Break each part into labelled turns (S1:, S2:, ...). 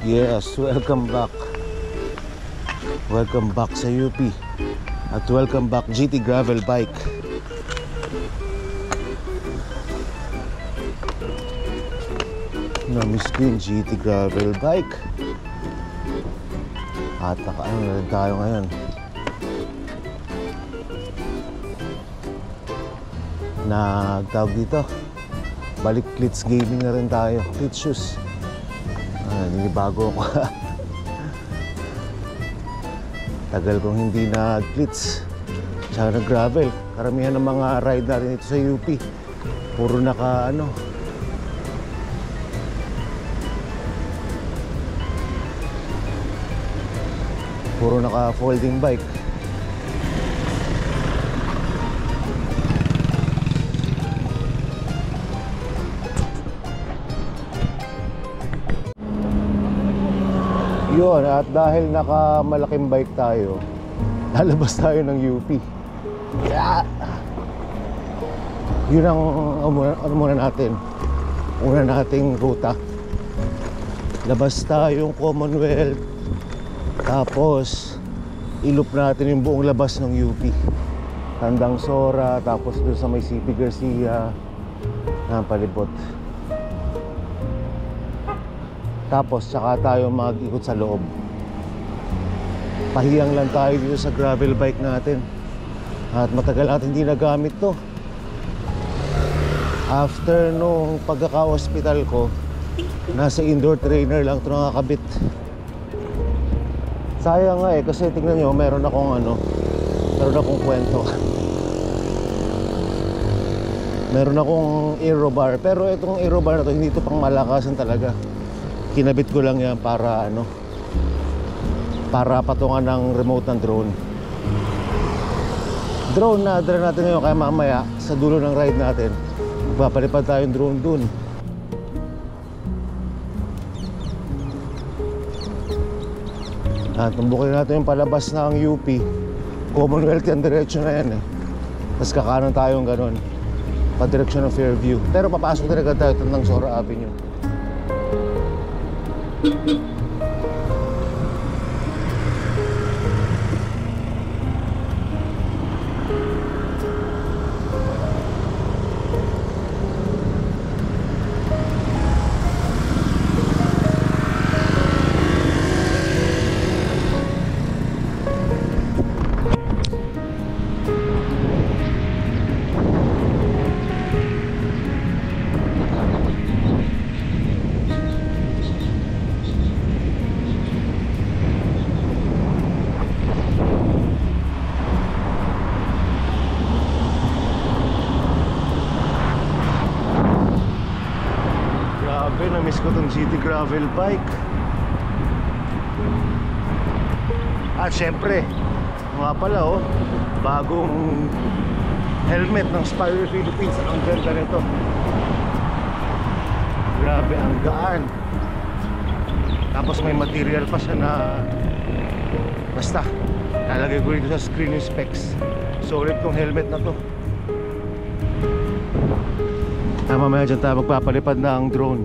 S1: Yes, welcome back. Welcome back sa UP. At welcome back GT Gravel Bike. Na-miss ko yung GT Gravel Bike. At nakaano na rin tayo ngayon. Nagtawag dito, balik Cleats Gaming na rin tayo. Cleats shoes. Ninibago ako. Tagal kong hindi nag-Cleats tsaka nag-gravel. Karamihan ng mga ride natin ito sa UP puro naka ano, puro naka folding bike. Yun, at dahil naka malaking bike tayo, lalabas tayo ng UP. Yun ang ano muna natin, una nating ruta. Labas tayong Commonwealth, tapos iloop natin yung buong labas ng UP. Tandang Sora, tapos doon sa may CP Garcia na palibot. Tapos saka tayo mag-ikot sa loob. Pahiyang lang tayo dito sa gravel bike natin. At matagal natin hindi nagamit to. After nung pagkaka-hospital ko, nasa indoor trainer lang ito nakakabit. Sayang nga eh, kasi tingnan nyo, meron akong kwento. Meron akong aerobar, pero itong aerobar na to, hindi ito pang malakasan talaga. Kinabit ko lang yan para ano, para patungan ng remote ng drone. Drone na dala natin ngayon, kaya mamaya sa dulo ng ride natin magpapalipad tayong drone dun. At tumbukin natin yung palabas ng UP. Commonwealth yung diretso na yan eh. Tapos kakanan tayong ganon, pa-direksyon ng Fairview. Pero papasok talaga tayo ng Sora Avenue. Na-miss ko tong GT Gravel Bike. At syempre, nga pala oh, bagong helmet ng Spire Philippines. Ang ganda nito. Grabe, ang gaan. Tapos may material pa siya na basta, lalagay ko dito sa screen yung specs. Solid tong helmet na to. Mamaya dyan tayo magpapalipad ng drone.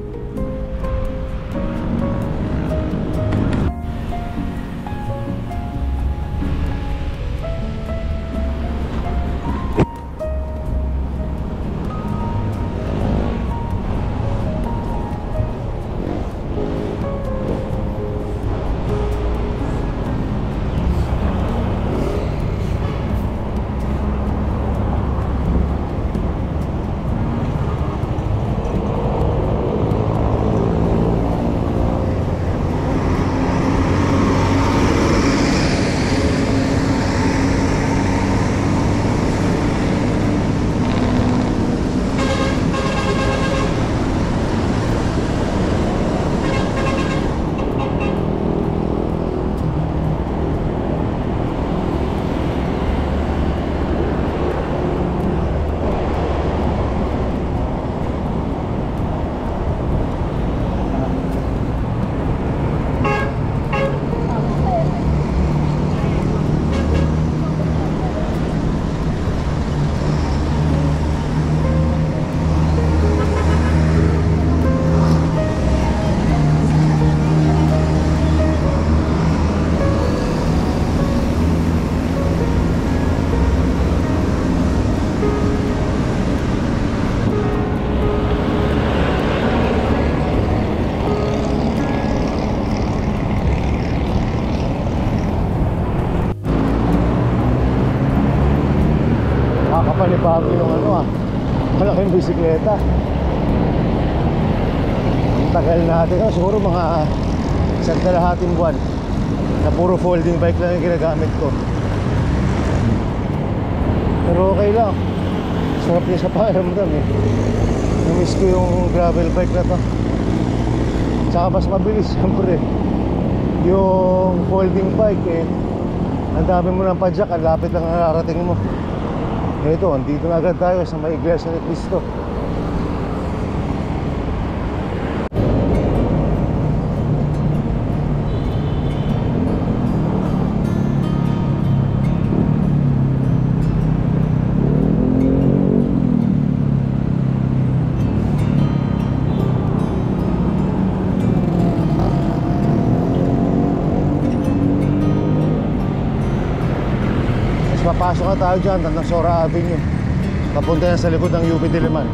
S1: bisikleta. Ang tagal natin, siguro mga isang kalahating buwan na puro folding bike lang yung ginagamit ko. Pero okay lang, sarap niya sa pakiramdam eh. Namiss ko yung gravel bike na to. Tsaka mas mabilis siyempre. Yung folding bike eh, ang dami mo ng padjak, ang lapit lang ang nakarating mo. Ito, andito na agad tayo sa may Iglesia ni Cristo. Papasok na tayo dyan, hanggang Sora Avenue. Papunta yan sa likod ng UP Diliman.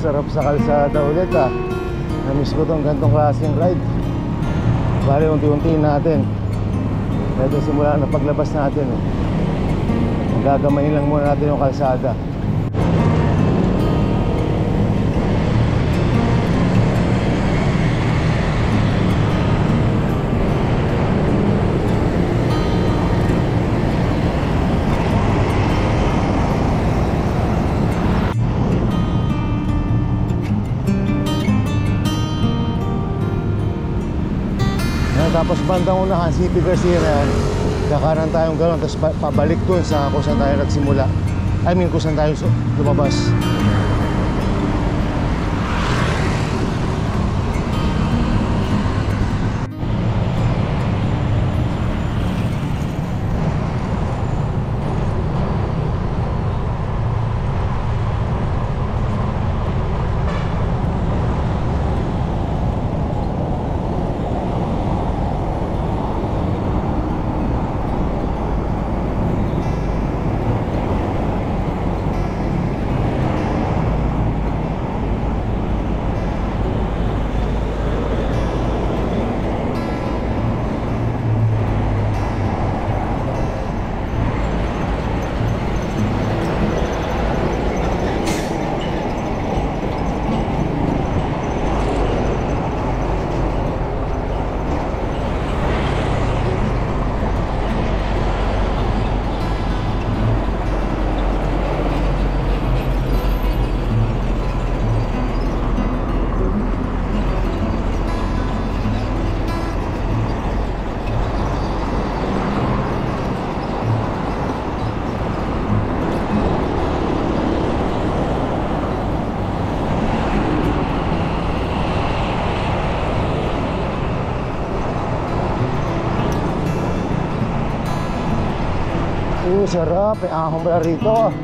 S1: Sarap sa kalsada ulit ah. Namiss ko tong gantong klaseng ride. Bali unti-untiin natin. Pwede simula na paglabas natin eh. Gagamayin lang muna natin yung kalsada. Tapos bandang unahan, CP Garcia na yan. Kakanan tayong gano'n, tapos pabalik dun sa kung saan tayo nagsimula. I mean kung saan tayo lumabas. Sarap, may ahong pala rito.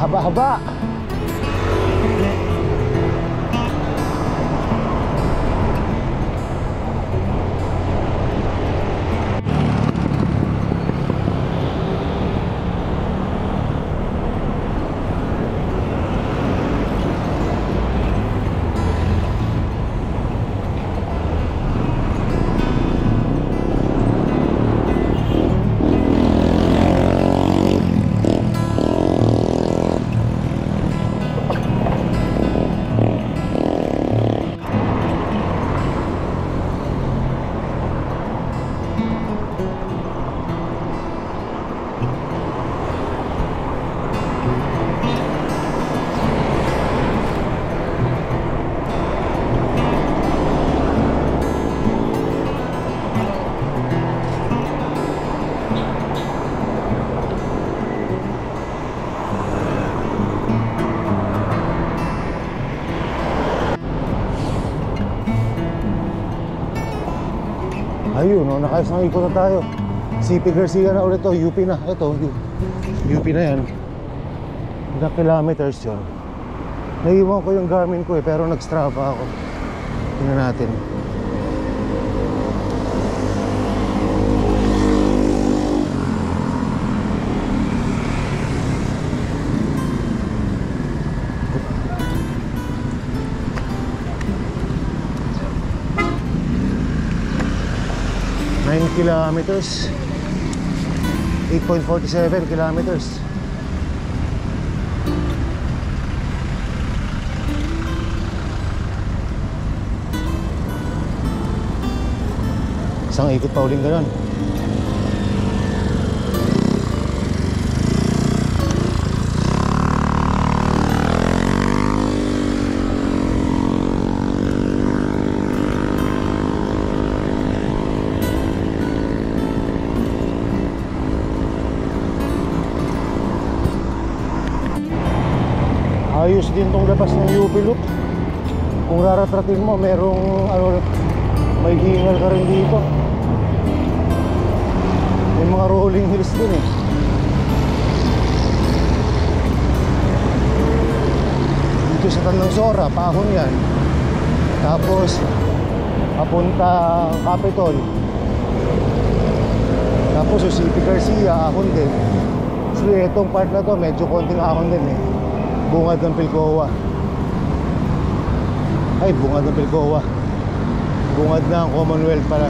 S1: Haba-haba. Ayos na ikot na tayo. CP Garcia na ulit to. UP na. Ito, UP na yan. Ilang kilometers yun. Naiwan ko yung Garmin ko pero nag-Strava ako. Tingnan natin. Kilometers, 8.47 kilometers. Isang ikot pa uling ganun. Ayos din tong labas ng UP Loop. Kung raratratin mo, merong may hingal ka rin dito. May mga rolling hills din eh. Dito sa Tandang Sora, Pahon yan. Tapos papunta Capitol. Tapos yung CP Garcia, ahon din. So itong part na to, medyo konting ahon din eh. Bungad ng Pilcoa. Ay, bungad ng Pilcoa. Bungad ng Commonwealth pala.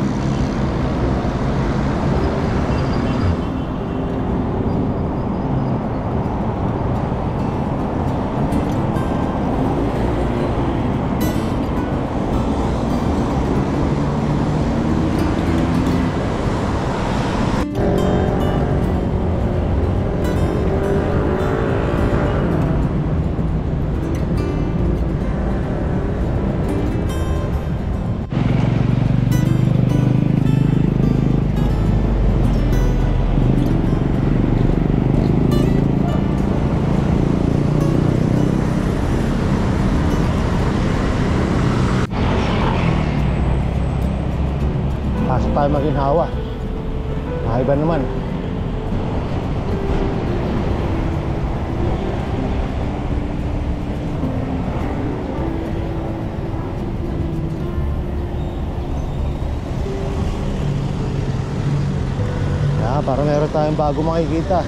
S1: Tayo maginhawa. Iba naman. Parang meron tayong bago makikita.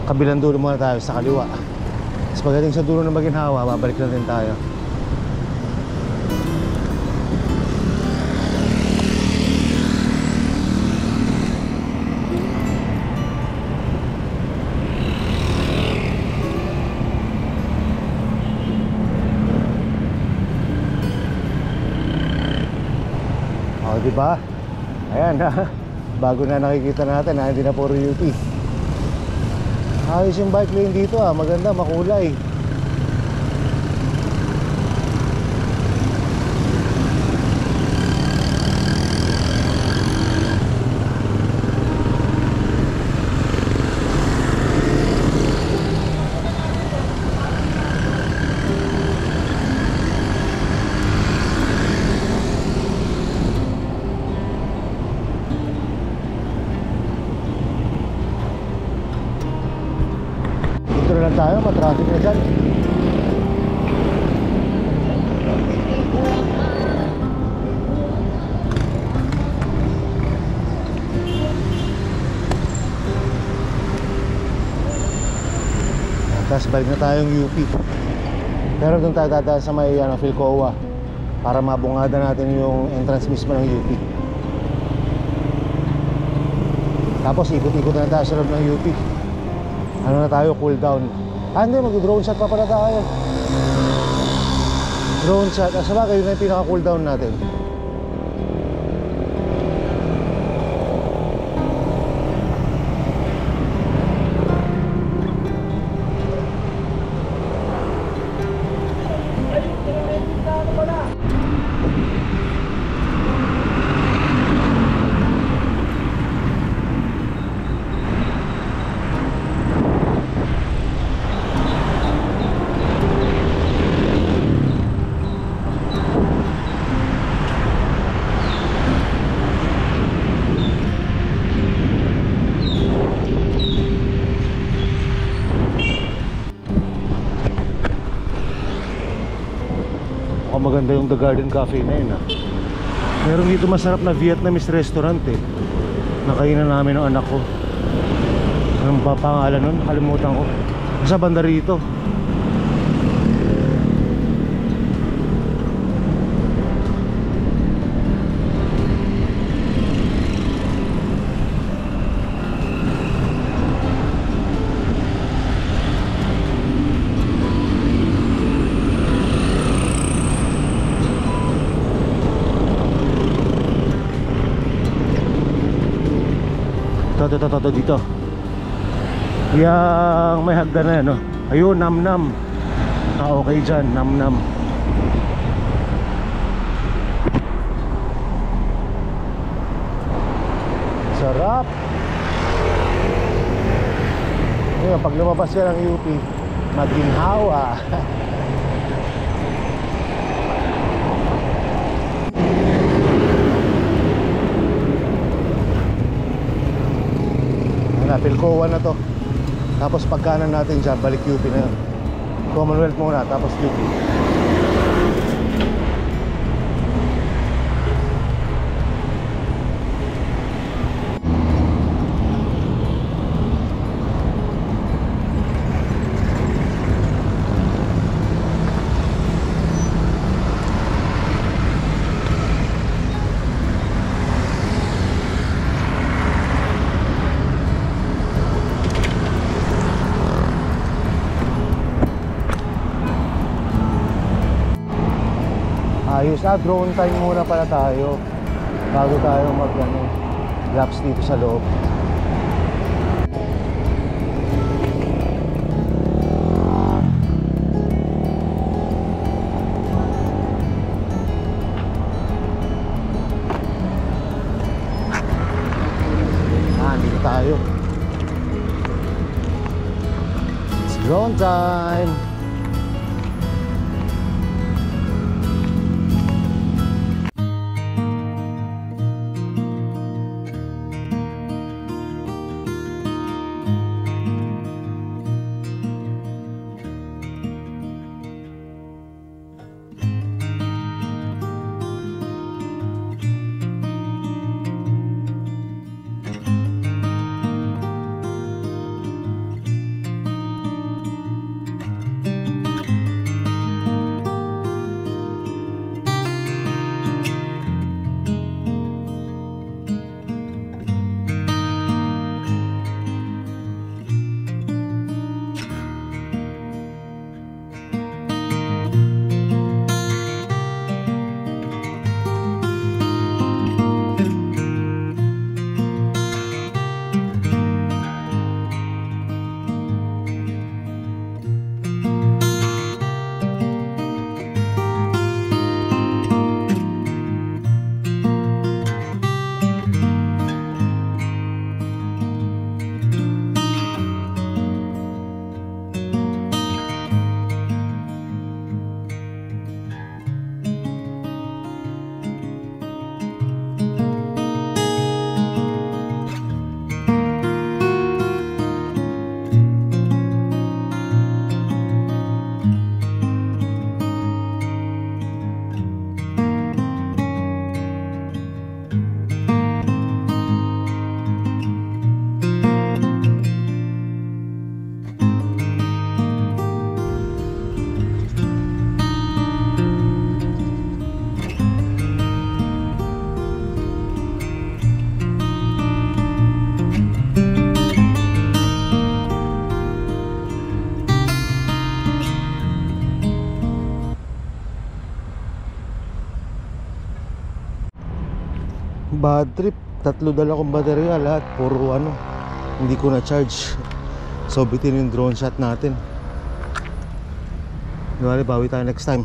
S1: Kabilang dulo muna tayo sa kaliwa. Tapos pagdating sa dulo ng Maginhawa, babalik na din tayo. O, diba? Ayan ha. Bago na nakikita natin ha, hindi na puro UP. Ayos yung bike lane dito ah, maganda, makulay. Tayo, matraffic na dyan. Tapos balik na tayong UP. Pero doon tayo dadaan sa may Philcoa para mabungada natin yung entrance mismo ng UP. Tapos ikot-ikot na tayo sa loob ng UP. Ano na tayo, cool down. Hindi, mag-drone shot pa pala tayo. Drone shot. Sabagay, yun na yung pinaka-cool down natin. maganda yung The Garden Cafe na yun, ah. Meron dito masarap na Vietnamese restaurant eh. Nakainan namin ng anak ko. Anong ba pangalan nun? Nakalimutan ko. Nasa banda rito. Ito dito. Yang may hagdan na yan, no? Ayun, Nam-Nam. Ah, okay dyan, Nam-Nam. Sarap. Ayun, pag lumabas ka ng UP, maginhawa. Pilcoa na to. Tapos pagkanan natin dyan, balik UP na yun. Commonwealth muna, tapos UP. Ayos, drone time muna pala tayo bago tayo mag laps dito sa loob. Dito tayo. It's drone time. Bad trip, 3 dala kong baterya, lahat puro ano, hindi ko na charge. So bitin yung drone shot natin. Bawi tayo next time.